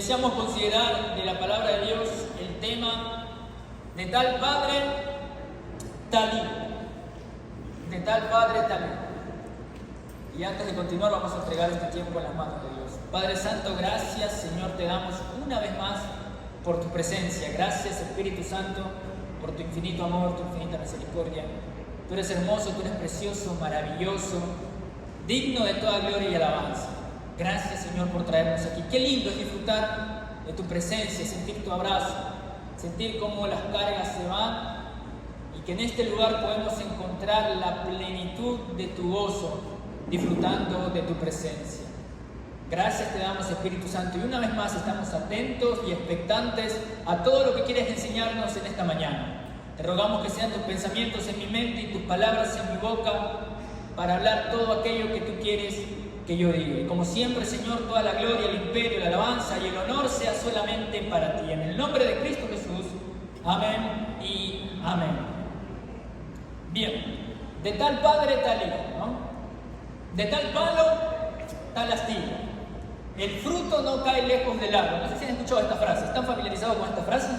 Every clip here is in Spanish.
deseamos considerar de la palabra de Dios el tema de tal padre, tal hijo. De tal padre, tal hijo. Y antes de continuar vamos a entregar este tiempo en las manos de Dios. Padre Santo, gracias Señor, te damos una vez más por tu presencia. Gracias Espíritu Santo por tu infinito amor, tu infinita misericordia. Tú eres hermoso, tú eres precioso, maravilloso, digno de toda gloria y alabanza. Gracias Señor por traernos aquí. Qué lindo es disfrutar de tu presencia, sentir tu abrazo, sentir cómo las cargas se van y que en este lugar podemos encontrar la plenitud de tu gozo, disfrutando de tu presencia. Gracias te damos Espíritu Santo y una vez más estamos atentos y expectantes a todo lo que quieres enseñarnos en esta mañana. Te rogamos que sean tus pensamientos en mi mente y tus palabras en mi boca para hablar todo aquello que tú quieres que yo diga. Y como siempre, Señor, toda la gloria, el imperio, la alabanza y el honor sea solamente para ti. En el nombre de Cristo Jesús. Amén y amén. Bien, de tal padre, tal hijo, ¿no? De tal palo, tal astilla. El fruto no cae lejos del árbol. No sé si han escuchado esta frase. ¿Están familiarizados con esta frase?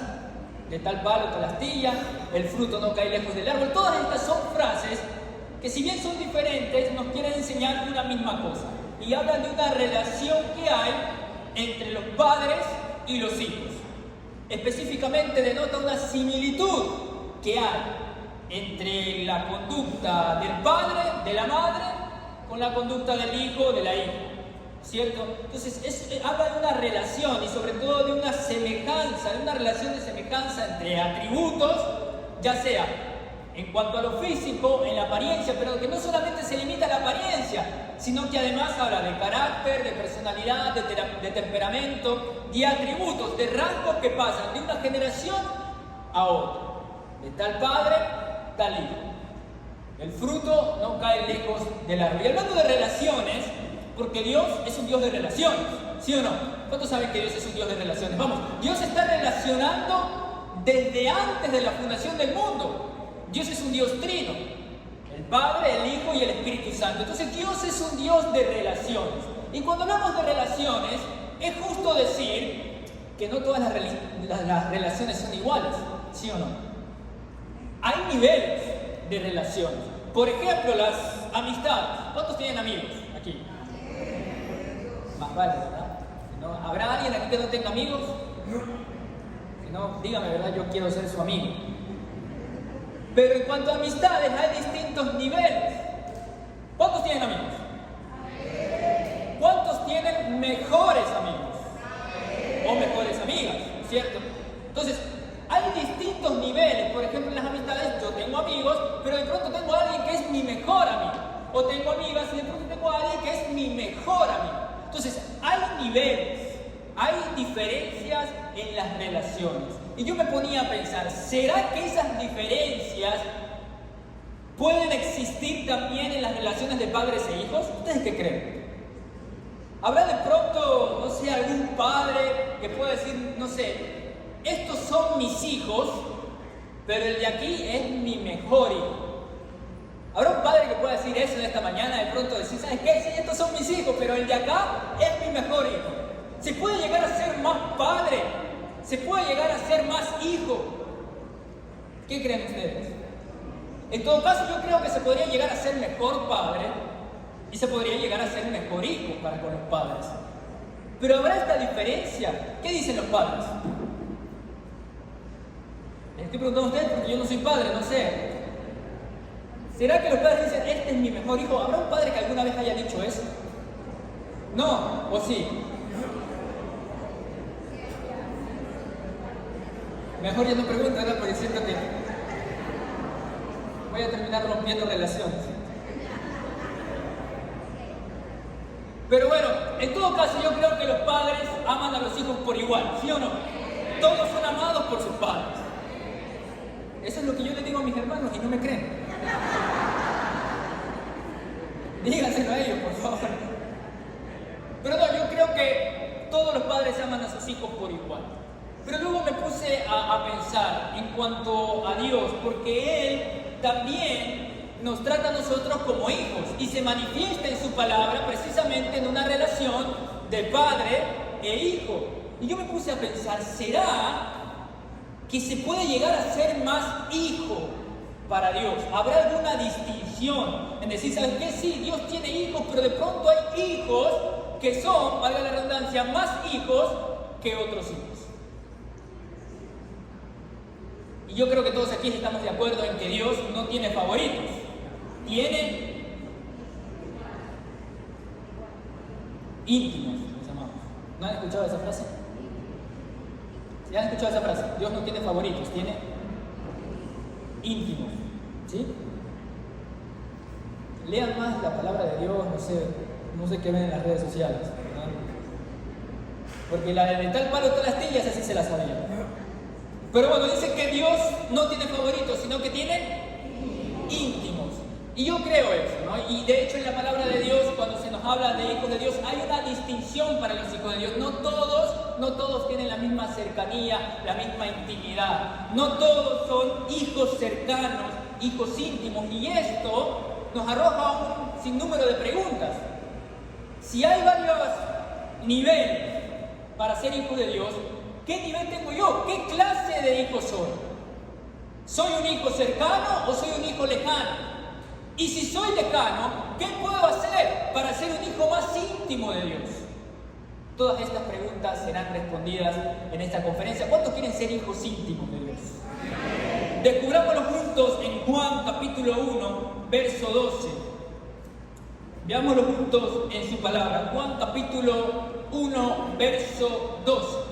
De tal palo, tal astilla, el fruto no cae lejos del árbol. Todas estas son frases que, si bien son diferentes, nos quieren enseñar una misma cosa. Y hablan de una relación que hay entre los padres y los hijos. Específicamente denota una similitud que hay entre la conducta del padre, de la madre, con la conducta del hijo, de la hija. ¿Cierto? Entonces habla de una relación y sobre todo de una semejanza, de una relación de semejanza entre atributos, ya sea en cuanto a lo físico, en la apariencia, pero que no solamente se limita a la apariencia, sino que además habla de carácter, de personalidad, de temperamento, de atributos, de rasgos que pasan de una generación a otra. De tal padre, tal hijo. El fruto no cae lejos del árbol. Y hablando de relaciones, porque Dios es un Dios de relaciones, ¿sí o no? ¿Cuántos saben que Dios es un Dios de relaciones? Vamos, Dios está relacionando desde antes de la fundación del mundo. Dios es un Dios trino, el Padre, el Hijo y el Espíritu Santo. Entonces Dios es un Dios de relaciones. Y cuando hablamos de relaciones, es justo decir que no todas las relaciones son iguales, ¿sí o no? Hay niveles de relaciones. Por ejemplo, las amistades. ¿Cuántos tienen amigos aquí? Más vale, ¿verdad? ¿No? ¿Habrá alguien aquí que no tenga amigos? Si no, dígame, ¿verdad? Yo quiero ser su amigo. Pero en cuanto a amistades, hay distintos niveles. ¿Cuántos tienen amigos? ¿Cuántos tienen mejores amigos? O mejores amigas, ¿cierto? Entonces, hay distintos niveles. Por ejemplo, en las amistades yo tengo amigos, pero de pronto tengo a alguien que es mi mejor amigo. O tengo amigas y de pronto tengo a alguien que es mi mejor amigo. Entonces, hay niveles, hay diferencias en las relaciones. Y yo me ponía a pensar, ¿será que esas diferencias pueden existir también en las relaciones de padres e hijos? ¿Ustedes qué creen? ¿Habrá de pronto, no sé, algún padre que pueda decir, no sé, estos son mis hijos, pero el de aquí es mi mejor hijo? ¿Habrá un padre que pueda decir eso en esta mañana, de pronto decir, ¿sabes qué? Sí, estos son mis hijos, pero el de acá es mi mejor hijo? ¿Se puede llegar a ser más padre? ¿Se puede llegar a ser más hijo? ¿Qué creen ustedes? En todo caso, yo creo que se podría llegar a ser mejor padre y se podría llegar a ser mejor hijo para con los padres. Pero ¿habrá esta diferencia? ¿Qué dicen los padres? Les estoy preguntando a ustedes porque yo no soy padre, no sé. ¿Será que los padres dicen, este es mi mejor hijo? ¿Habrá un padre que alguna vez haya dicho eso? ¿No? ¿O sí? Mejor ya no pregunto, ¿verdad? Porque siento que voy a terminar rompiendo relaciones. Pero bueno, en todo caso yo creo que los padres aman a los hijos por igual, ¿sí o no? Todos son amados por sus padres. Eso es lo que yo le digo a mis hermanos y no me creen. Díganselo a ellos, por favor. Pero no, yo creo que todos los padres aman a sus hijos por igual. Pero luego me puse a pensar en cuanto a Dios, porque Él también nos trata a nosotros como hijos y se manifiesta en su palabra precisamente en una relación de padre e hijo. Y yo me puse a pensar, ¿será que se puede llegar a ser más hijo para Dios? ¿Habrá alguna distinción en decir, ¿sabes qué? Sí, Dios tiene hijos, pero de pronto hay hijos que son, valga la redundancia, más hijos que otros hijos. Y yo creo que todos aquí estamos de acuerdo en que Dios no tiene favoritos, tiene íntimos, mis amados. ¿No han escuchado esa frase? ¿Sí han escuchado esa frase? Dios no tiene favoritos, tiene íntimos. ¿Sí? Lean más la palabra de Dios, no sé qué ven en las redes sociales, ¿verdad? Porque la de tal palo, tal astilla, así se la sabía. Pero bueno, dice que Dios no tiene favoritos, sino que tiene íntimos. Y yo creo eso, ¿no? Y de hecho en la palabra de Dios, cuando se nos habla de hijos de Dios, hay una distinción para los hijos de Dios. No todos tienen la misma cercanía, la misma intimidad. No todos son hijos cercanos, hijos íntimos. Y esto nos arroja un sinnúmero de preguntas. Si hay varios niveles para ser hijo de Dios, ¿qué nivel tengo yo? ¿Qué clase de hijo soy? ¿Soy un hijo cercano o soy un hijo lejano? Y si soy lejano, ¿qué puedo hacer para ser un hijo más íntimo de Dios? Todas estas preguntas serán respondidas en esta conferencia. ¿Cuántos quieren ser hijos íntimos de Dios? Descubrámoslo juntos en Juan capítulo 1, verso 12. Veámoslo juntos en su palabra. Juan capítulo 1, verso 12.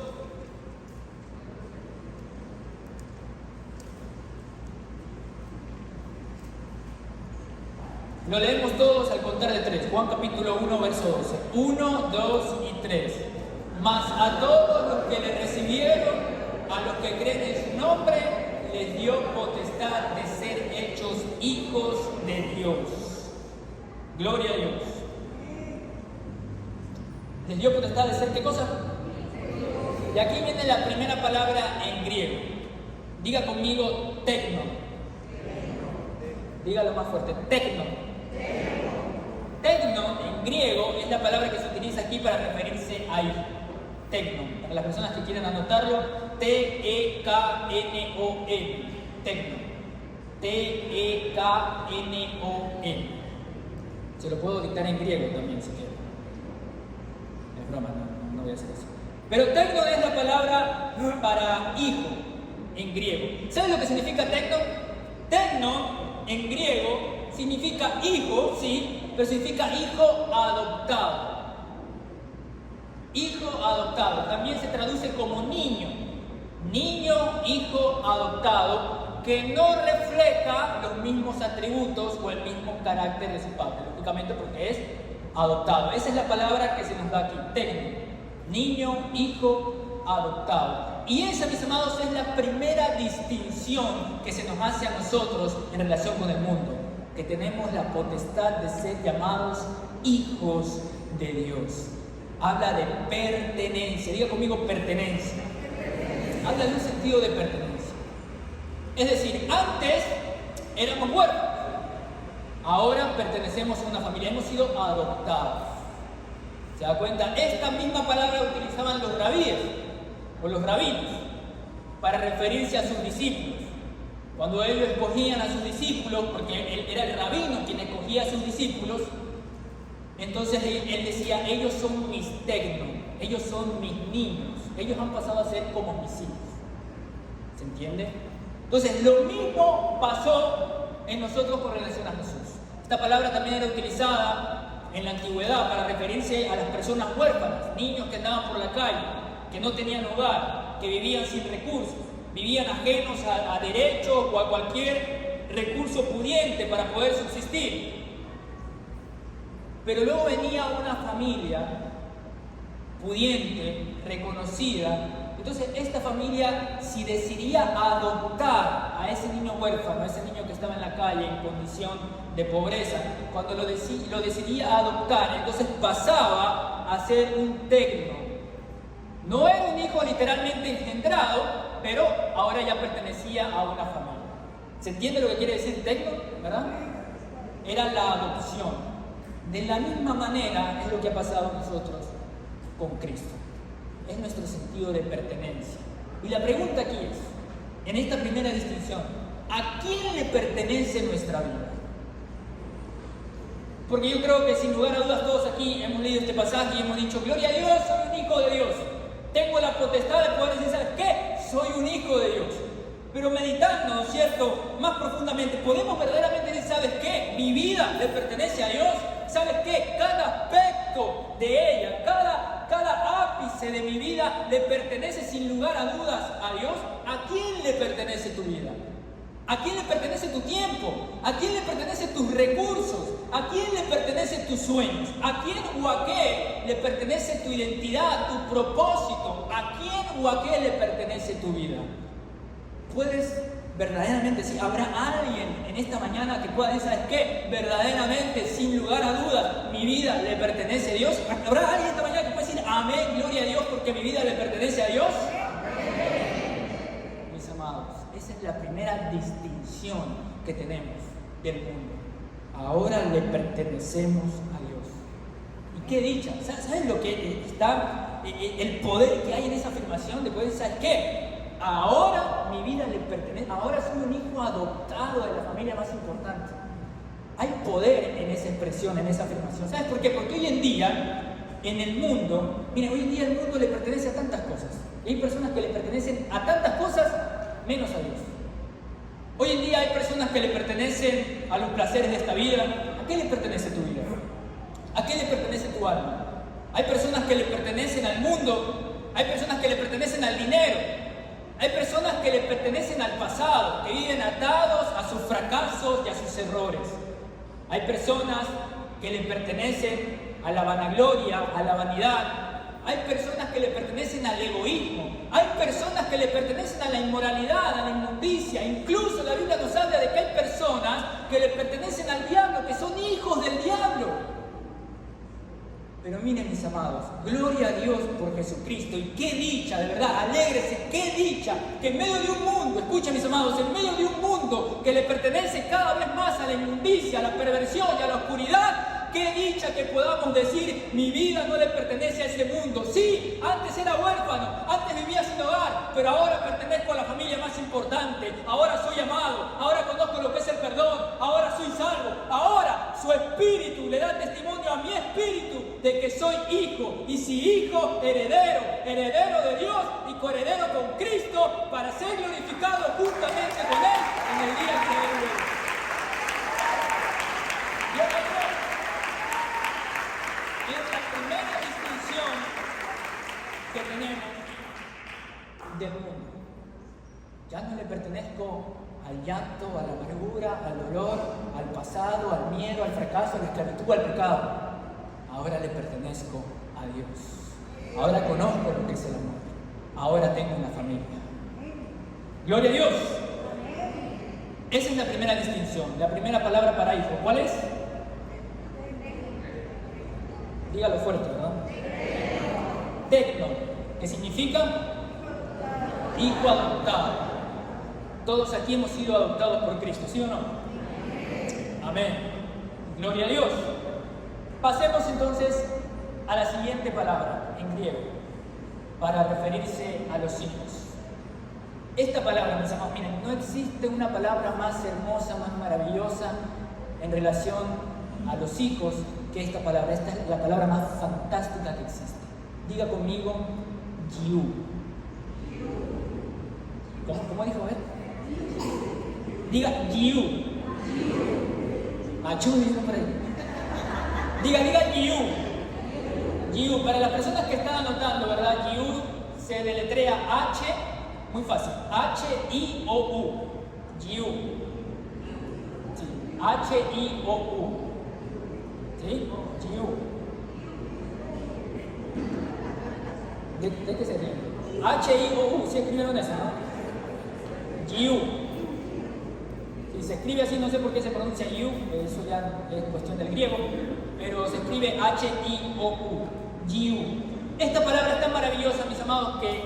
Lo leemos todos al contar de 3. Juan capítulo 1, verso 12. 1, 2 y 3. Mas a todos los que le recibieron, a los que creen en su nombre, les dio potestad de ser hechos hijos de Dios. Gloria a Dios. ¿Les dio potestad de ser qué cosa? Y aquí viene la primera palabra en griego. Diga conmigo, tecno. Dígalo más fuerte, tecno. Tecno en griego es la palabra que se utiliza aquí para referirse a hijo. Tecno. Para las personas que quieran anotarlo, T-E-K-N-O-N. Tecno. T-E-K-N-O-N. Se lo puedo dictar en griego también si quieren. Es broma, no voy a hacer eso. Pero tecno es la palabra para hijo en griego. ¿Sabes lo que significa tecno? Tecno en griego significa hijo, sí, pero significa hijo adoptado. Hijo adoptado. También se traduce como niño. Niño, hijo adoptado, que no refleja los mismos atributos o el mismo carácter de su padre, lógicamente porque es adoptado. Esa es la palabra que se nos da aquí, tecno. Niño, hijo adoptado. Y esa, mis amados, es la primera distinción que se nos hace a nosotros en relación con el mundo, que tenemos la potestad de ser llamados hijos de Dios. Habla de pertenencia. Diga conmigo pertenencia. Habla de un sentido de pertenencia. Es decir, antes éramos huérfanos, ahora pertenecemos a una familia, hemos sido adoptados. ¿Se da cuenta? Esta misma palabra utilizaban los rabíes o los rabinos para referirse a sus discípulos. Cuando ellos escogían a sus discípulos, porque él era el rabino quien escogía a sus discípulos, entonces él decía, ellos son mis tecnos, ellos son mis niños, ellos han pasado a ser como mis hijos. ¿Se entiende? Entonces lo mismo pasó en nosotros con relación a Jesús. Esta palabra también era utilizada en la antigüedad para referirse a las personas huérfanas, niños que andaban por la calle, que no tenían hogar, que vivían sin recursos, vivían ajenos a derechos o a cualquier recurso pudiente para poder subsistir. Pero luego venía una familia pudiente, reconocida. Entonces esta familia, si decidía adoptar a ese niño huérfano, a ese niño que estaba en la calle en condición de pobreza, cuando lo decidía adoptar, entonces pasaba a ser un tecno. No era un hijo literalmente engendrado, pero ahora ya pertenecía a una familia. ¿Se entiende lo que quiere decir tecno? ¿Verdad? Era la adopción. De la misma manera es lo que ha pasado nosotros con Cristo. es nuestro sentido de pertenencia. Y la pregunta aquí es, en esta primera distinción, ¿a quién le pertenece nuestra vida? Porque yo creo que sin lugar a dudas todos aquí hemos leído este pasaje y hemos dicho, gloria a Dios, soy un hijo de Dios. Tengo la potestad de poder decir, ¿sabes qué? Soy un hijo de Dios. Pero meditando, ¿no es cierto?, más profundamente, podemos verdaderamente decir, ¿sabes qué? Mi vida le pertenece a Dios. ¿Sabes qué? Cada aspecto de ella, cada ápice de mi vida le pertenece sin lugar a dudas a Dios. ¿A quién le pertenece tu vida? ¿A quién le pertenece tu tiempo? ¿A quién le pertenecen tus recursos? ¿A quién le pertenecen tus sueños? ¿A quién o a qué le pertenece tu identidad, tu propósito? ¿A quién o a qué le pertenece tu vida? Puedes verdaderamente, si habrá alguien en esta mañana que pueda decir, ¿sabes qué? Verdaderamente, sin lugar a dudas, mi vida le pertenece a Dios. ¿Habrá alguien esta mañana que pueda decir, amén, gloria a Dios, porque mi vida le pertenece a Dios? Amén. Mis amados, esa es la primera distinción que tenemos del mundo. Ahora le pertenecemos a Dios. Y qué dicha, ¿sabes lo que está, el poder que hay en esa afirmación de poder decir, ¿sabes qué? Ahora mi vida le pertenece, ahora soy un hijo adoptado de la familia más importante. Hay poder en esa expresión, en esa afirmación. ¿Sabes por qué? Porque hoy en día, en el mundo, miren, hoy en día el mundo le pertenece a tantas cosas. Hay personas que le pertenecen a tantas cosas, menos a Dios. Hoy en día hay personas que le pertenecen a los placeres de esta vida. ¿A qué le pertenece tu vida? ¿A qué le pertenece tu alma? Hay personas que le pertenecen al mundo, hay personas que le pertenecen al dinero. Hay personas que le pertenecen al pasado, que viven atados a sus fracasos y a sus errores. Hay personas que le pertenecen a la vanagloria, a la vanidad. Hay personas que le pertenecen al egoísmo. Hay personas que le pertenecen a la inmoralidad, a la inmundicia. Incluso la Biblia nos habla de que hay personas que le pertenecen al diablo, que son hijos del diablo. Pero miren, mis amados, gloria a Dios por Jesucristo. Y qué dicha, de verdad, alégrese, qué dicha, que en medio de un mundo, escuchen mis amados, en medio de un mundo que le pertenece cada vez más a la inmundicia, a la perversión y a la oscuridad, qué dicha que podamos decir, mi vida no le pertenece a ese mundo. Sí, antes era huérfano, antes vivía sin hogar, pero ahora pertenezco a la familia más importante. Ahora soy amado, ahora conozco lo que es el perdón, ahora soy salvo. Ahora su espíritu le da testimonio a mi espíritu de que soy hijo. Y si hijo, heredero, heredero de Dios y coheredero con Cristo para ser glorificado juntamente con Él en el día que Él venga. Es la primera distinción que tenemos del mundo. Ya no le pertenezco al llanto, a la amargura, al dolor, al pasado, al miedo, al fracaso, a la esclavitud, al pecado. Ahora le pertenezco a Dios. Ahora conozco lo que es el amor. Ahora tengo una familia. ¡Gloria a Dios! Esa es la primera distinción, la primera palabra para hijo. ¿Cuál es? Dígalo fuerte, ¿verdad? Tecno, que significa hijo adoptado. Todos aquí hemos sido adoptados por Cristo, ¿sí o no? Amén. Gloria a Dios. Pasemos entonces a la siguiente palabra en griego para referirse a los hijos. Esta palabra, mis amados, miren, no existe una palabra más hermosa, más maravillosa en relación a los hijos que esta palabra. Esta es la palabra más fantástica que existe. Diga conmigo, Yiu. ¿Cómo dijo él? Diga Yiu. Achú, dijo por ahí. Diga Yiu. Yiu, para las personas que están anotando, ¿verdad? Yiu se deletrea H, muy fácil, H-I-O-U. Yiu. Sí, H-I-O-U. ¿Sí? Yiu. ¿De qué se ríe? H-I-O-U, ¿sí escribieron eso, no? Yiu. Si se escribe así, no sé por qué se pronuncia Yiu, eso ya es cuestión del griego, pero se escribe H-I-O-U. Yiu. Esta palabra es tan maravillosa, mis amados, que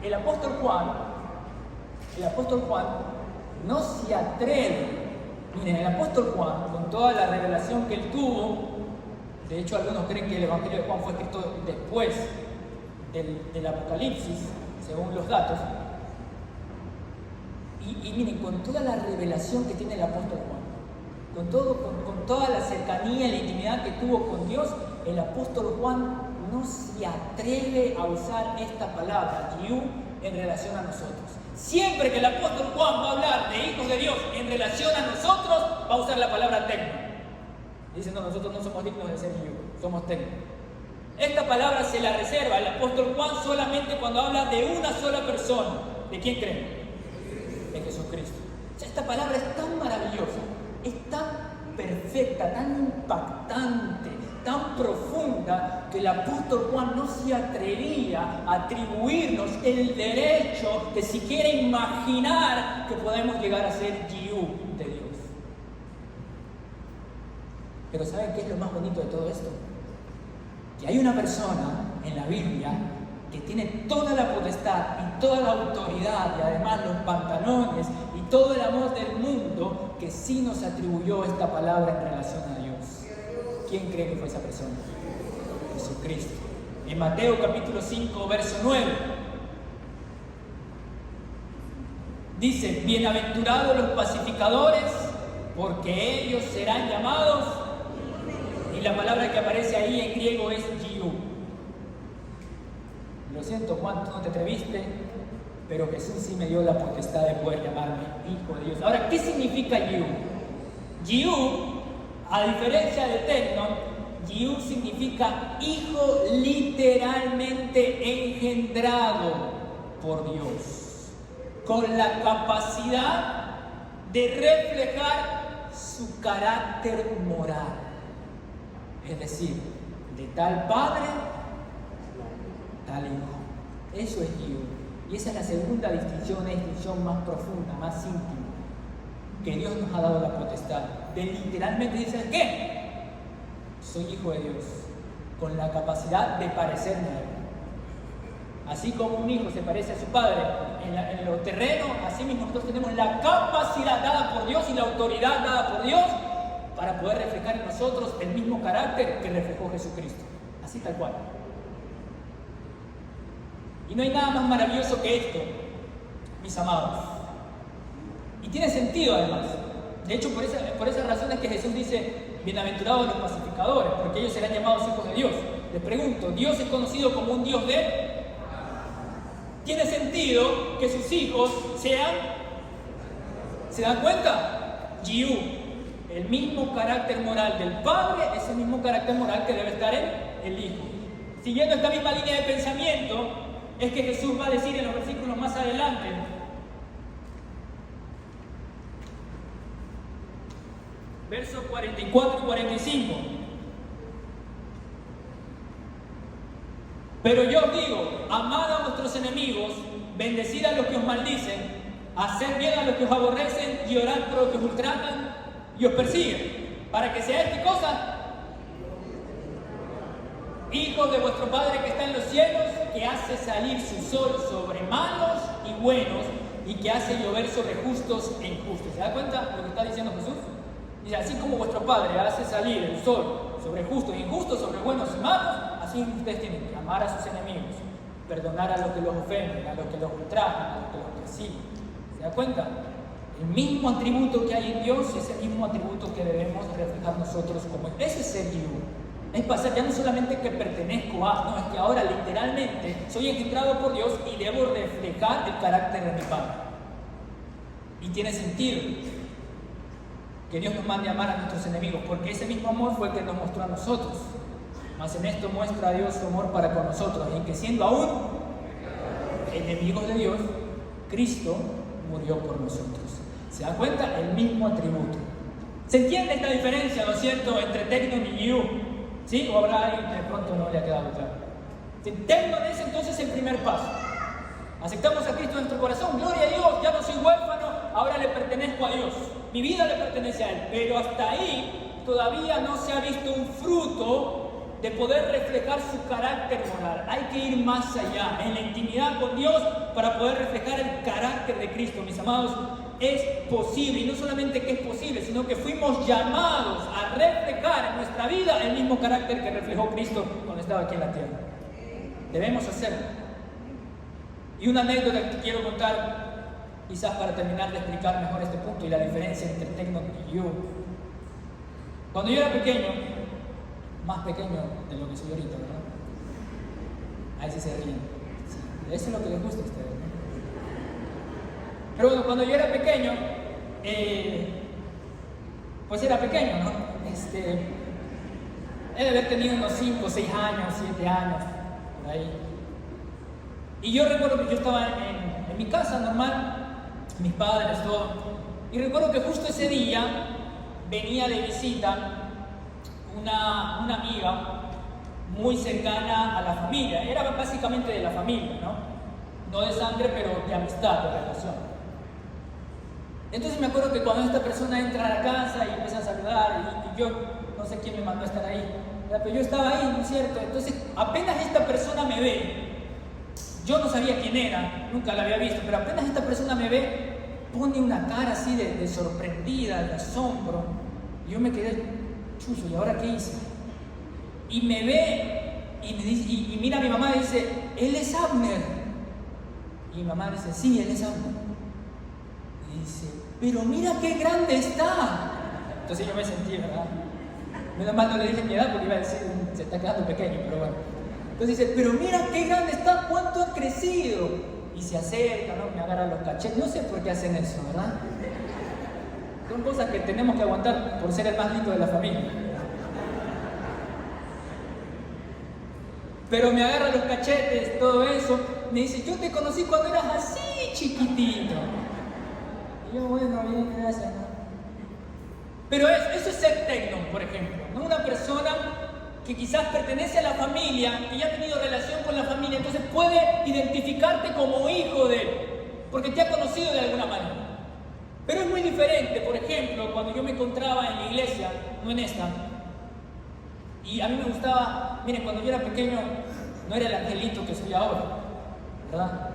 el apóstol Juan no se atreve. Miren, el apóstol Juan, con toda la revelación que él tuvo, de hecho algunos creen que el Evangelio de Juan fue escrito después del Apocalipsis, según los datos. Y miren, con toda la revelación que tiene el apóstol Juan, con toda la cercanía y la intimidad que tuvo con Dios, el apóstol Juan no se atreve a usar esta palabra, Yiú, en relación a nosotros. Siempre que el apóstol Juan va a hablar de hijos de Dios en relación a nosotros, va a usar la palabra tecno. Dice, no, nosotros no somos dignos de ser Yiú, somos tecno. Esta palabra se la reserva el apóstol Juan solamente cuando habla de una sola persona. ¿De quién creen? De Jesucristo. O sea, esta palabra es tan maravillosa, es tan perfecta, tan impactante, tan profunda, que el apóstol Juan no se atrevía a atribuirnos el derecho de siquiera imaginar que podemos llegar a ser Yiú de Dios. Pero ¿saben qué es lo más bonito de todo esto? Que hay una persona en la Biblia que tiene toda la potestad y toda la autoridad y además los pantalones y todo el amor del mundo, que sí nos atribuyó esta palabra en relación a Dios. ¿Quién cree que fue esa persona? Jesucristo. En Mateo capítulo 5, verso 9, dice: bienaventurados los pacificadores, porque ellos serán llamados, y la palabra que aparece ahí en griego es Yiú. Lo siento, Juan, tú no te atreviste, pero Jesús sí me dio la potestad de poder llamarme hijo de Dios. Ahora, ¿qué significa Yiú? Yiú, a diferencia de Tecnon, Yiú significa hijo literalmente engendrado por Dios, con la capacidad de reflejar su carácter moral. Es decir, de tal padre, tal hijo. Eso es Yiú. Y esa es la segunda distinción más profunda, más íntima, que Dios nos ha dado la potestad de literalmente decir, ¿qué? Soy hijo de Dios, con la capacidad de parecerme a Él. Así como un hijo se parece a su padre en lo terreno, así mismo nosotros tenemos la capacidad dada por Dios y la autoridad dada por Dios para poder reflejar en nosotros el mismo carácter que reflejó Jesucristo. Así tal cual. Y no hay nada más maravilloso que esto, mis amados. Y tiene sentido además. De hecho, por esa razón es que Jesús dice, bienaventurados los pacificadores, porque ellos serán llamados hijos de Dios. Les pregunto, ¿Dios es conocido como un Dios de? ¿Tiene sentido que sus hijos sean? ¿Se dan cuenta? Yiú, el mismo carácter moral del Padre, es el mismo carácter moral que debe estar en el Hijo. Siguiendo esta misma línea de pensamiento, es que Jesús va a decir en los versículos más adelante, versos 44 y 45. Pero yo os digo, amad a vuestros enemigos, bendecid a los que os maldicen, haced bien a los que os aborrecen y orad por los que os ultrajan y os persiguen, para que seáis, ¿qué cosa? Hijos de vuestro Padre que está en los cielos, que hace salir su sol sobre malos y buenos, y que hace llover sobre justos e injustos. ¿Se da cuenta de lo que está diciendo Jesús? Dice, así como vuestro Padre hace salir el sol sobre justos e injustos, sobre buenos y malos, así ustedes tienen que amar a sus enemigos, perdonar a los que los ofenden, a los que los ultrajan, a los que los persiguen. ¿Se da cuenta? El mismo atributo que hay en Dios es el mismo atributo que debemos reflejar nosotros como Él. Ese es ser Yiú. Es pasar, ya no solamente que pertenezco a, no, es que ahora literalmente soy engendrado por Dios y debo reflejar el carácter de mi Padre. Y tiene sentido que Dios nos mande a amar a nuestros enemigos, porque ese mismo amor fue el que nos mostró a nosotros. Mas en esto muestra a Dios su amor para con nosotros, en que siendo aún enemigos de Dios, Cristo murió por nosotros. ¿Se da cuenta? El mismo atributo. ¿Se entiende esta diferencia, no es cierto, entre Tecnon y Yiú? ¿Sí? ¿O habrá alguien que de pronto no le ha quedado claro? Tecnon es entonces el primer paso. Aceptamos a Cristo en nuestro corazón. Gloria a Dios, ya no soy huérfano, ahora le pertenezco a Dios. Mi vida le pertenece a Él. Pero hasta ahí todavía no se ha visto un fruto de poder reflejar su carácter moral. Hay que ir más allá, en la intimidad con Dios, para poder reflejar el carácter de Cristo. Mis amados, es posible, y no solamente que es posible, sino que fuimos llamados a reflejar en nuestra vida el mismo carácter que reflejó Cristo cuando estaba aquí en la tierra. Debemos hacerlo. Y una anécdota que quiero contar, quizás para terminar de explicar mejor este punto y la diferencia entre Tecno y You. Cuando yo era pequeño, más pequeño de lo que soy ahorita, ¿verdad? Ahí sí se ríen. Sí, eso es lo que les gusta a ustedes, ¿no? Pero bueno, cuando yo era pequeño, pues era pequeño, ¿no? He de haber tenido unos 5, 6 años, 7 años, por ahí. Y yo recuerdo que yo estaba en mi casa normal, mis padres, todo. Y recuerdo que justo ese día venía de visita una amiga muy cercana a la familia. Era básicamente de la familia, ¿no? No de sangre, pero de amistad, de relación. Entonces me acuerdo que cuando esta persona entra a la casa y empieza a saludar, y yo no sé quién me mandó a estar ahí, pero yo estaba ahí, ¿no es cierto? Entonces apenas esta persona me ve, yo no sabía quién era, nunca la había visto, pero apenas esta persona me ve, pone una cara así de sorprendida, de asombro, y yo me quedé, chuzo, ¿y ahora qué hice? Y me ve y me dice, y mira a mi mamá y dice, él es Abner. Y mi mamá dice, sí, él es Abner. Y dice, pero mira qué grande está. Entonces yo me sentí, ¿verdad? Menos mal no le dije mi edad porque iba a decir, se está quedando pequeño, pero bueno. Entonces dice, pero mira qué grande está, cuánto ha crecido. Y se acerca, ¿no? Me agarra los cachetes. No sé por qué hacen eso, ¿verdad? Son cosas que tenemos que aguantar por ser el más lindo de la familia. Pero me agarra los cachetes, todo eso. Me dice, yo te conocí cuando eras así chiquitito. Y yo, bueno, bien, gracias, ¿no? Pero eso es ser Tecno, por ejemplo, ¿no? Una persona que quizás pertenece a la familia, que ya ha tenido relación con la familia, entonces puede identificarte como hijo de él, porque te ha conocido de alguna manera. Pero es muy diferente, por ejemplo, cuando yo me encontraba en la iglesia, no en esta, y a mí me gustaba, miren, cuando yo era pequeño, no era el angelito que soy ahora, ¿verdad?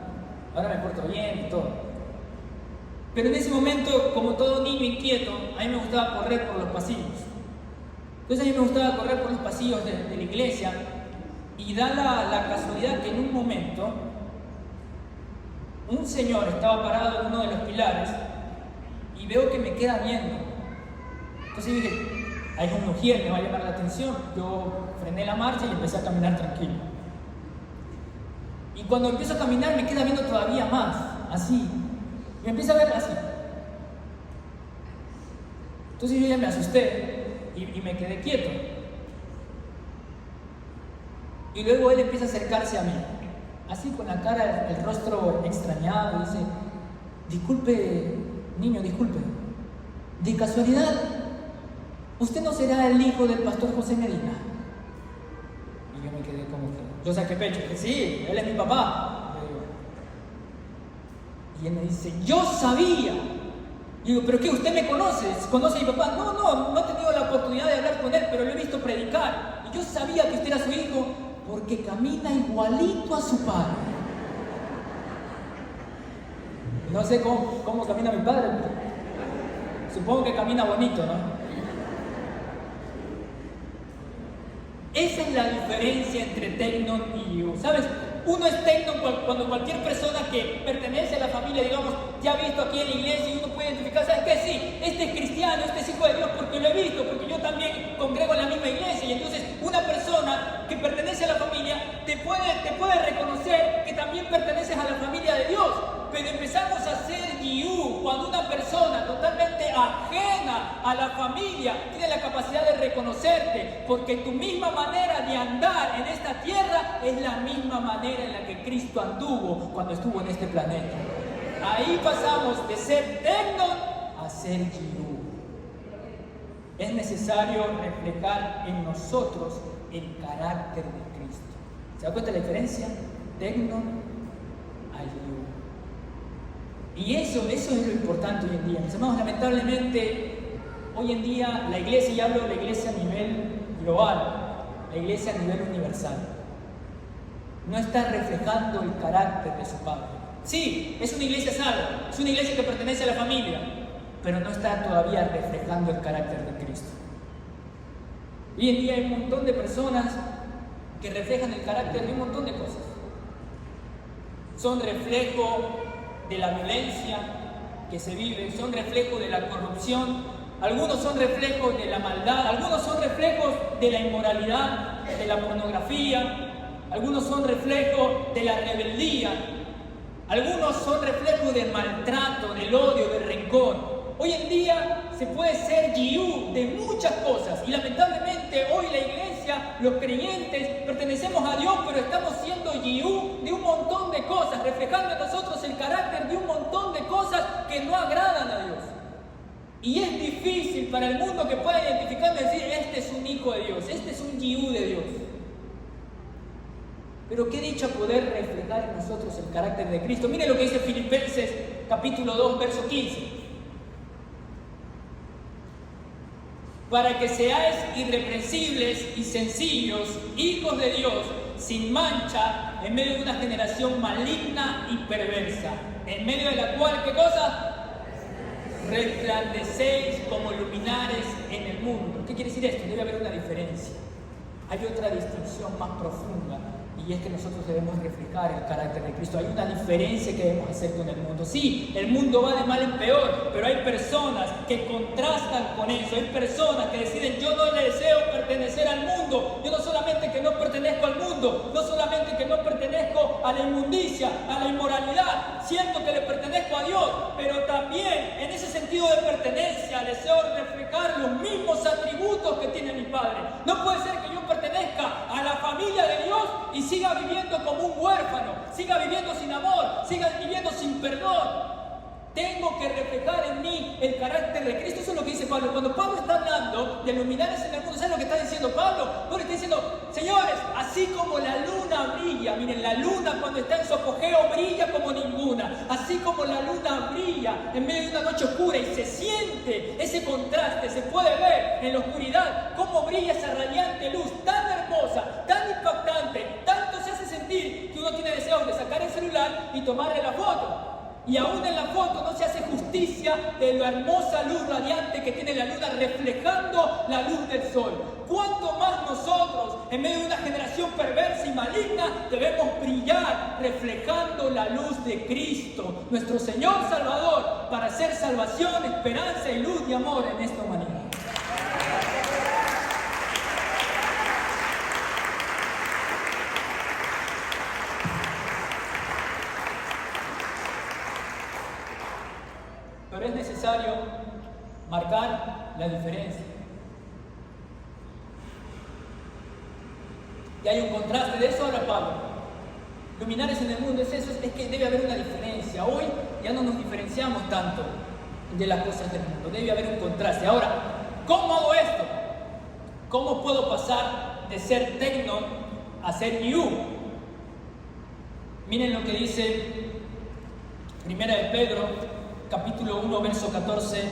Ahora me porto bien y todo. Pero en ese momento, como todo niño inquieto, a mí me gustaba correr por los pasillos. Entonces a mí me gustaba correr por los pasillos de la iglesia, y da la casualidad que en un momento un señor estaba parado en uno de los pilares y veo que me queda viendo. Entonces dije, hay un ujier, me va a llamar la atención. Yo frené la marcha y empecé a caminar tranquilo. Y cuando empiezo a caminar me queda viendo todavía más, así. Me empieza a ver así. Entonces yo ya me asusté y me quedé quieto. Y luego él empieza a acercarse a mí, así con la cara, el rostro extrañado, y dice, disculpe, niño, disculpe, de casualidad, ¿usted no será el hijo del pastor José Medina? Y yo me quedé como que, yo saqué pecho, que sí, él es mi papá. Y él me dice, yo sabía. Y digo, ¿pero qué? ¿Usted me conoce? ¿Conoce a mi papá? No he tenido la oportunidad de hablar con él, pero lo he visto predicar. Y yo sabía que usted era su hijo porque camina igualito a su padre. No sé cómo camina mi padre. Supongo que camina bonito, ¿no? Esa es la diferencia entre Tecno y You. ¿Sabes? Uno es Tecno cuando cualquier persona que pertenece a la familia, digamos, te ha visto aquí en la iglesia y uno puede identificar, ¿sabes qué? Sí, este es cristiano, este es hijo de Dios porque lo he visto, porque yo también congrego en la misma iglesia. Y entonces una persona que pertenece a la familia te puede reconocer que también perteneces a la familia de Dios. Pero empezamos a ser You cuando una persona totalmente ajena a la familia tiene la capacidad de reconocerte, porque tu misma manera de andar en esta tierra es la misma manera en la que Cristo anduvo cuando estuvo en este planeta. Ahí pasamos de ser Tecno a ser You. Es necesario reflejar en nosotros el carácter de Cristo. ¿Se da cuenta la diferencia? Tecno a You. Y eso es lo importante hoy en día. Mis hermanos, lamentablemente, hoy en día la iglesia, y hablo de la iglesia a nivel global, la iglesia a nivel universal, no está reflejando el carácter de su Padre. Sí, es una iglesia salva, es una iglesia que pertenece a la familia, pero no está todavía reflejando el carácter de Cristo. Hoy en día hay un montón de personas que reflejan el carácter de un montón de cosas. son reflejo de la violencia que se vive, son reflejo de la corrupción, algunos son reflejos de la maldad, algunos son reflejos de la inmoralidad, de la pornografía, algunos son reflejos de la rebeldía, algunos son reflejos del maltrato, del odio, del rencor. Hoy en día se puede ser GU de muchas cosas y lamentablemente hoy la iglesia, los creyentes, pertenecemos a Dios, pero estamos siendo GU de un montón de cosas, reflejando en nosotros el carácter de un montón de cosas que no agradan a Dios. Y es difícil para el mundo que pueda identificarme y decir, este es un hijo de Dios, este es un GU de Dios. Pero qué dicha poder reflejar en nosotros el carácter de Cristo. Miren lo que dice Filipenses capítulo 2, verso 15. Para que seáis irreprensibles y sencillos, hijos de Dios, sin mancha, en medio de una generación maligna y perversa, en medio de la cual, ¿qué cosa? Resplandecéis como luminares en el mundo. ¿Qué quiere decir esto? Debe haber una diferencia. Hay otra distinción más profunda. Y es que nosotros debemos reflejar el carácter de Cristo. Hay una diferencia que debemos hacer con el mundo. Sí, el mundo va de mal en peor, pero hay personas que contrastan con eso. Hay personas que deciden, yo no le deseo pertenecer al mundo. Yo no solamente que no pertenezco al mundo, no solamente que no pertenezco a la inmundicia, a la inmoralidad, siento que le pertenezco a Dios, pero también en ese sentido de pertenencia deseo reflejar los mismos atributos que tiene mi Padre. No puede ser que yo pertenezca a la familia de Dios y siga viviendo como un huérfano, siga viviendo sin amor, siga viviendo sin perdón. Tengo que reflejar en mí el carácter de Cristo. Eso es lo que dice Pablo. Cuando Pablo está hablando de luminares en el mundo, ¿saben lo que está diciendo Pablo? Pablo está diciendo, señores, así como la luna brilla, miren, la luna cuando está en su apogeo brilla como ninguna. Así como la luna brilla en medio de una noche oscura y se siente ese contraste, se puede ver en la oscuridad cómo brilla esa radiante luz tan hermosa, tan impactante, tanto se hace sentir que uno tiene deseos de sacar el celular y tomarle la foto. Y aún en la foto no se hace justicia de la hermosa luz radiante que tiene la luna reflejando la luz del sol. ¿Cuánto más nosotros, en medio de una generación perversa y maligna, debemos brillar reflejando la luz de Cristo, nuestro Señor Salvador, para hacer salvación, esperanza y luz de amor en esta humanidad? Pero es necesario marcar la diferencia. Y hay un contraste, de eso habla Pablo. Luminares en el mundo es eso, es que debe haber una diferencia. Hoy ya no nos diferenciamos tanto de las cosas del mundo, debe haber un contraste. Ahora, ¿cómo hago esto? ¿Cómo puedo pasar de ser tecno a ser you? Miren lo que dice Primera de Pedro capítulo 1, verso 14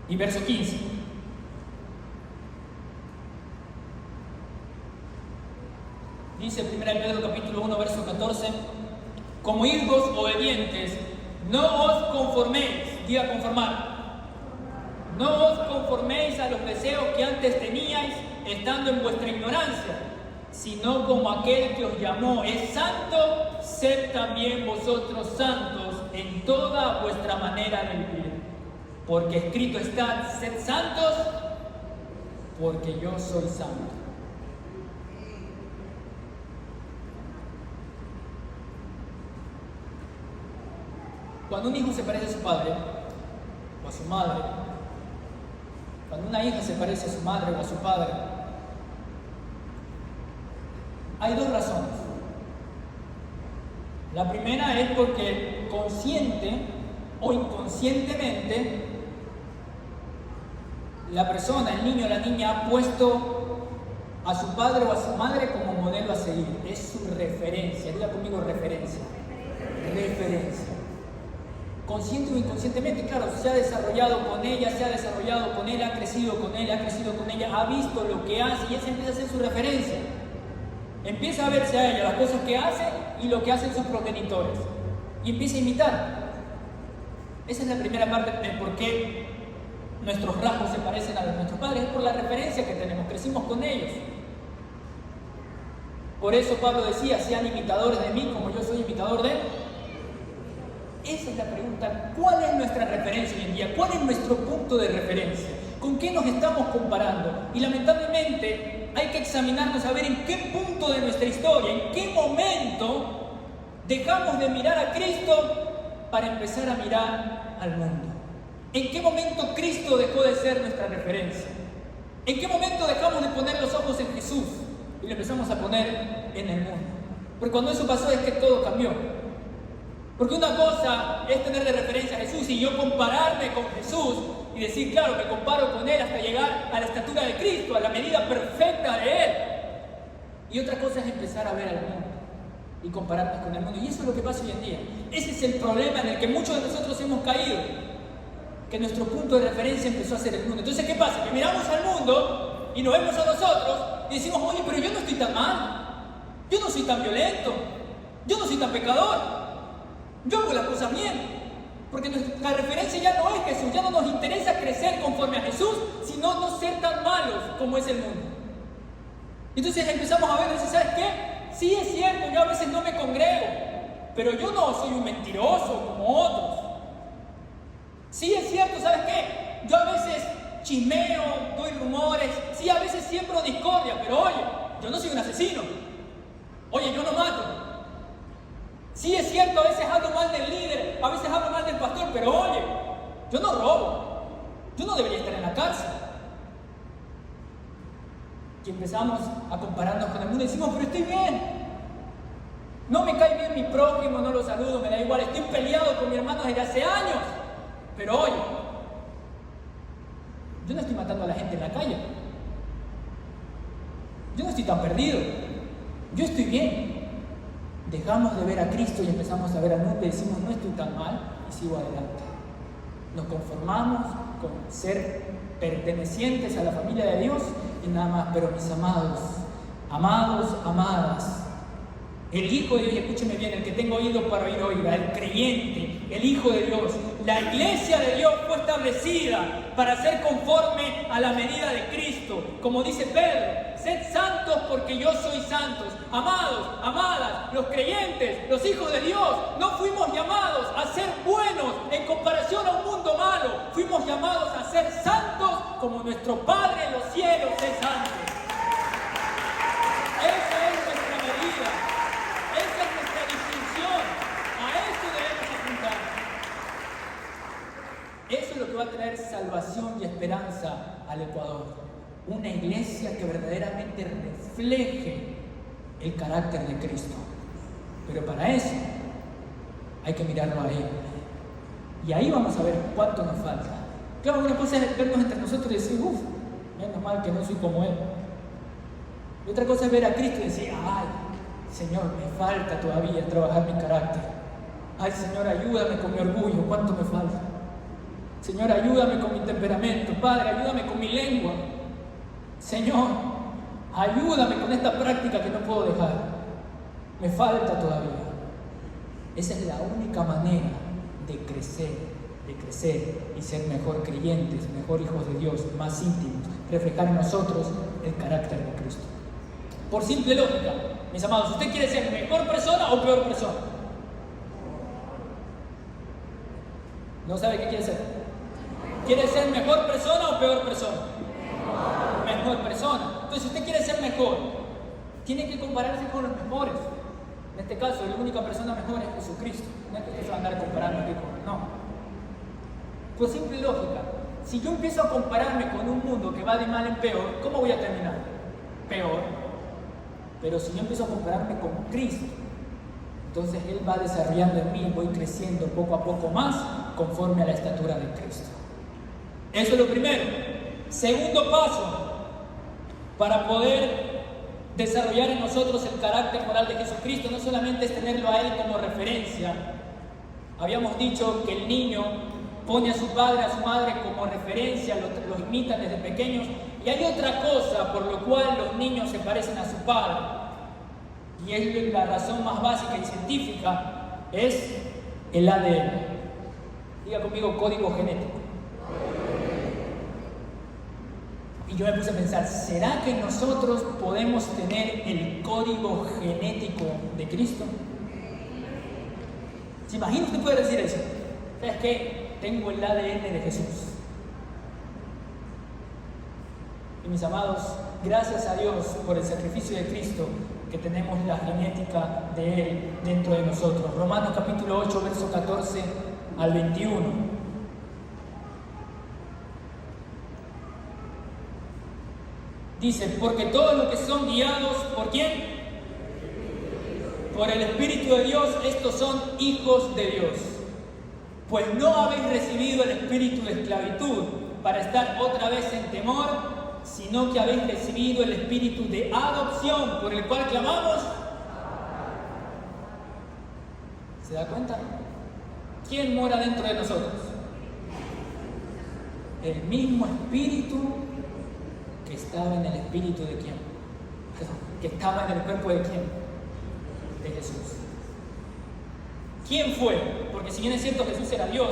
y verso 15. Dice 1 Pedro capítulo 1, verso 14, como hijos obedientes, no os conforméis, diga conformar, no os conforméis a los deseos que antes teníais estando en vuestra ignorancia, sino como aquel que os llamó es santo, sed también vosotros santos en toda vuestra manera de vivir. Porque escrito está, sed santos, porque yo soy santo. Cuando un hijo se parece a su padre o a su madre, cuando una hija se parece a su madre o a su padre, hay dos razones. La primera es porque consciente o inconscientemente la persona, el niño o la niña ha puesto a su padre o a su madre como modelo a seguir. Es su referencia. Diga conmigo referencia. Referencia. Consciente o inconscientemente, claro, se ha desarrollado con ella, se ha desarrollado con él, ha crecido con él, ha crecido con ella, ha visto lo que hace y esa empieza a ser su referencia. Empieza a verse a ella las cosas que hace y lo que hacen sus progenitores y empieza a imitar. Esa es la primera parte de por qué nuestros rasgos se parecen a los de nuestros padres, es por la referencia que tenemos, crecimos con ellos. Por eso Pablo decía, sean imitadores de mí como yo soy imitador de él. Esa es la pregunta. ¿Cuál es nuestra referencia hoy en día? ¿Cuál es nuestro punto de referencia? ¿Con qué nos estamos comparando? Y lamentablemente hay que examinarnos a ver en qué punto de nuestra historia, en qué momento dejamos de mirar a Cristo para empezar a mirar al mundo. ¿En qué momento Cristo dejó de ser nuestra referencia? ¿En qué momento dejamos de poner los ojos en Jesús y lo empezamos a poner en el mundo? Porque cuando eso pasó es que todo cambió. Porque una cosa es tener de referencia a Jesús y yo compararme con Jesús y decir, claro, me comparo con Él hasta llegar a la estatura de Cristo, a la medida perfecta de Él. Y otra cosa es empezar a ver al mundo y compararnos con el mundo. Y eso es lo que pasa hoy en día. Ese es el problema en el que muchos de nosotros hemos caído. Que nuestro punto de referencia empezó a ser el mundo. Entonces, ¿qué pasa? Que miramos al mundo y nos vemos a nosotros y decimos, oye, pero yo no estoy tan mal. Yo no soy tan violento. Yo no soy tan pecador. Yo hago las cosas bien. Porque nuestra referencia ya no es Jesús. Ya no nos interesa crecer conforme a Jesús, sino no ser tan malos como es el mundo. Entonces empezamos a ver, y ¿sabes qué? Sí es cierto, yo a veces no me congrego, pero yo no soy un mentiroso como otros. Sí es cierto, ¿sabes qué? Yo a veces chismeo, doy rumores, sí, a veces siembro discordia, pero oye, yo no soy un asesino. Oye, yo no mato. Sí es cierto, a veces hablo mal del líder, a veces hablo mal del pastor, pero oye, yo no robo. Yo no debería estar en la cárcel. Y empezamos a compararnos con el mundo y decimos, pero estoy bien. No me cae bien mi prójimo, no lo saludo, me da igual. Estoy peleado con mi hermano desde hace años. Pero oye, yo no estoy matando a la gente en la calle. Yo no estoy tan perdido. Yo estoy bien. Dejamos de ver a Cristo y empezamos a ver al mundo y decimos, no estoy tan mal, y sigo adelante. Nos conformamos con ser pertenecientes a la familia de Dios y nada más. Pero mis amados, amadas, el Hijo de Dios, y escúcheme bien, el que tenga oído para oír, oiga, el creyente, el Hijo de Dios, la iglesia de Dios fue establecida para ser conforme a la medida de Cristo. Como dice Pedro, sed santos porque yo soy santos. Amados, amadas, los creyentes, los hijos de Dios, no fuimos llamados a ser buenos en comparación a un mundo malo. Fuimos llamados a ser santos como nuestro Padre en los cielos es santo. Esa es nuestra medida. Esa es nuestra distinción. A eso debemos apuntar. Eso es lo que va a traer salvación y esperanza al Ecuador. Una iglesia que verdaderamente refleje el carácter de Cristo. Pero para eso hay que mirarlo a Él. Y ahí vamos a ver cuánto nos falta. Claro, una cosa es vernos entre nosotros y decir, menos mal que no soy como Él. Y otra cosa es ver a Cristo y decir, ay, Señor, me falta todavía trabajar mi carácter. Ay, Señor, ayúdame con mi orgullo, ¿cuánto me falta? Señor, ayúdame con mi temperamento. Padre, ayúdame con mi lengua. Señor, ayúdame con esta práctica que no puedo dejar. Me falta todavía. Esa es la única manera de crecer y ser mejor creyentes, mejor hijos de Dios, más íntimos, reflejar en nosotros el carácter de Cristo. Por simple lógica, mis amados, ¿usted quiere ser mejor persona o peor persona? ¿No sabe qué quiere ser? ¿Quiere ser mejor persona o peor persona? Mejor persona. Entonces, si usted quiere ser mejor, tiene que compararse con los mejores. En este caso, la única persona mejor es Jesucristo. No es que usted se va a andar comparando aquí con... No. Por simple lógica, si yo empiezo a compararme con un mundo que va de mal en peor, ¿cómo voy a terminar? Peor. Pero si yo empiezo a compararme con Cristo, entonces Él va desarrollando en mí, voy creciendo poco a poco más conforme a la estatura de Cristo. Eso es lo primero. Segundo paso, para poder desarrollar en nosotros el carácter moral de Jesucristo, no solamente es tenerlo a Él como referencia. Habíamos dicho que el niño pone a su padre, a su madre como referencia, los imitan desde pequeños. Y hay otra cosa por lo cual los niños se parecen a su padre. Y es la razón más básica y científica, es el ADN. Diga conmigo, código genético. Y yo me puse a pensar, ¿será que nosotros podemos tener el código genético de Cristo? ¿Se imagina usted puede decir eso? ¿Sabes qué? Tengo el ADN de Jesús. Y mis amados, gracias a Dios por el sacrificio de Cristo, que tenemos la genética de Él dentro de nosotros. Romanos capítulo 8, verso 14 al 21. Dice, porque todos los que son guiados, ¿por quién? Por el Espíritu de Dios, estos son hijos de Dios. Pues no habéis recibido el espíritu de esclavitud para estar otra vez en temor, sino que habéis recibido el espíritu de adopción, por el cual clamamos. ¿Se da cuenta? ¿Quién mora dentro de nosotros? El mismo espíritu que estaba en el espíritu de quién, que estaba en el cuerpo de quién, de Jesús. ¿Quién fue? Porque si bien es cierto Jesús era Dios,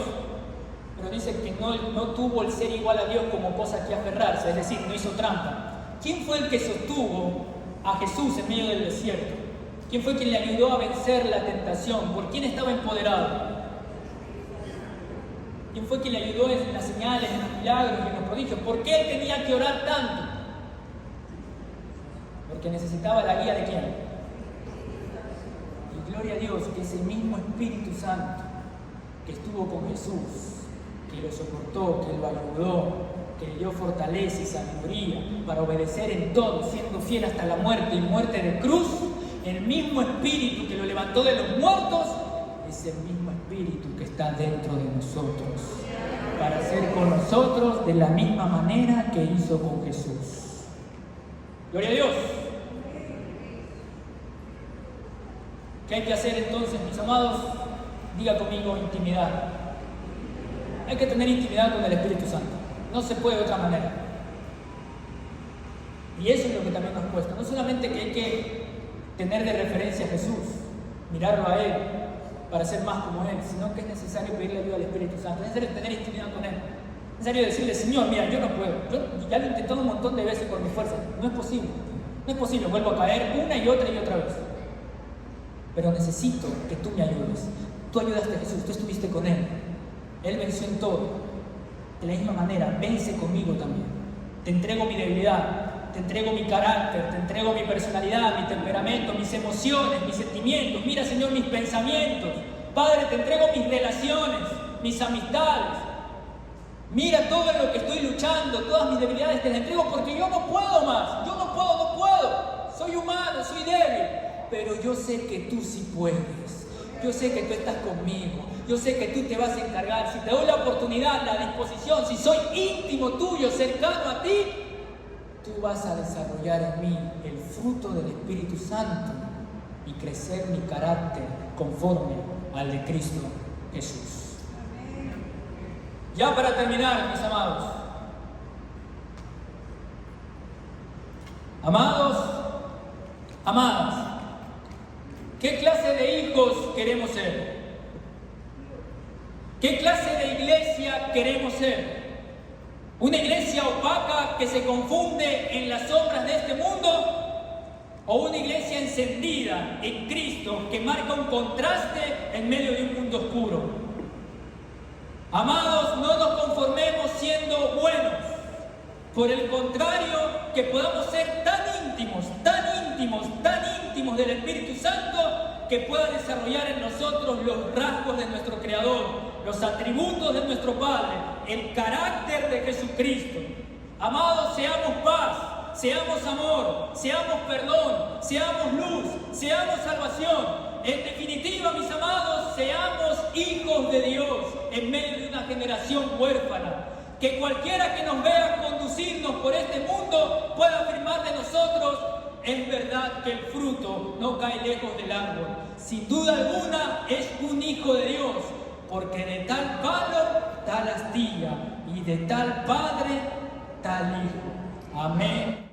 pero dice que no tuvo el ser igual a Dios como cosa que aferrarse, es decir, no hizo trampa. ¿Quién fue el que sostuvo a Jesús en medio del desierto? ¿Quién fue quien le ayudó a vencer la tentación? ¿Por quién estaba empoderado? ¿Quién fue quien le ayudó en las señales, en los milagros, en los prodigios? ¿Por qué él tenía que orar tanto? Porque necesitaba la guía de quién. Y gloria a Dios que ese mismo Espíritu Santo que estuvo con Jesús, que lo soportó, que lo ayudó, que le dio fortaleza y sabiduría para obedecer en todo, siendo fiel hasta la muerte y muerte de cruz, el mismo Espíritu que lo levantó de los muertos, es el mismo Espíritu que está dentro de nosotros, para hacer con nosotros de la misma manera que hizo con Jesús. Gloria a Dios. ¿Qué hay que hacer entonces, mis amados? Diga conmigo, intimidad. Hay que tener intimidad con el Espíritu Santo. No se puede de otra manera. Y eso es lo que también nos cuesta. No solamente que hay que tener de referencia a Jesús, mirarlo a Él para ser más como Él, sino que es necesario pedirle ayuda al Espíritu Santo. Es necesario tener intimidad con Él. Es necesario decirle, Señor, mira, yo no puedo. Yo ya lo he intentado un montón de veces por mi fuerza. No es posible. No es posible. Vuelvo a caer una y otra vez. Pero necesito que tú me ayudes. Tú ayudaste a Jesús, tú estuviste con Él. Él venció en todo. De la misma manera, vence conmigo también. Te entrego mi debilidad, te entrego mi carácter, te entrego mi personalidad, mi temperamento, mis emociones, mis sentimientos. Mira, Señor, mis pensamientos. Padre, te entrego mis relaciones, mis amistades. Mira todo en lo que estoy luchando, todas mis debilidades te las entrego porque yo no puedo más. Yo no puedo. Soy humano, soy débil. Pero yo sé que tú sí puedes. Yo sé que tú estás conmigo. Yo sé que tú te vas a encargar. Si te doy la oportunidad, la disposición, si soy íntimo tuyo, cercano a ti, tú vas a desarrollar en mí el fruto del Espíritu Santo y crecer mi carácter conforme al de Cristo Jesús. Ya para terminar, mis amados. Amadas, ¿qué clase de hijos queremos ser? ¿Qué clase de iglesia queremos ser? ¿Una iglesia opaca que se confunde en las sombras de este mundo? ¿O una iglesia encendida en Cristo que marca un contraste en medio de un mundo oscuro? Amados, no nos conformemos siendo buenos. Por el contrario, que podamos ser tan íntimos del Espíritu Santo que pueda desarrollar en nosotros los rasgos de nuestro Creador, los atributos de nuestro Padre, el carácter de Jesucristo. Amados, seamos paz, seamos amor, seamos perdón, seamos luz, seamos salvación. En definitiva, mis amados, seamos hijos de Dios en medio de una generación huérfana. Que cualquiera que nos vea conducirnos por este mundo pueda afirmar de nosotros: es verdad que el fruto no cae lejos del árbol. Sin duda alguna es un hijo de Dios, porque de tal palo, tal astilla, y de tal padre, tal hijo. Amén.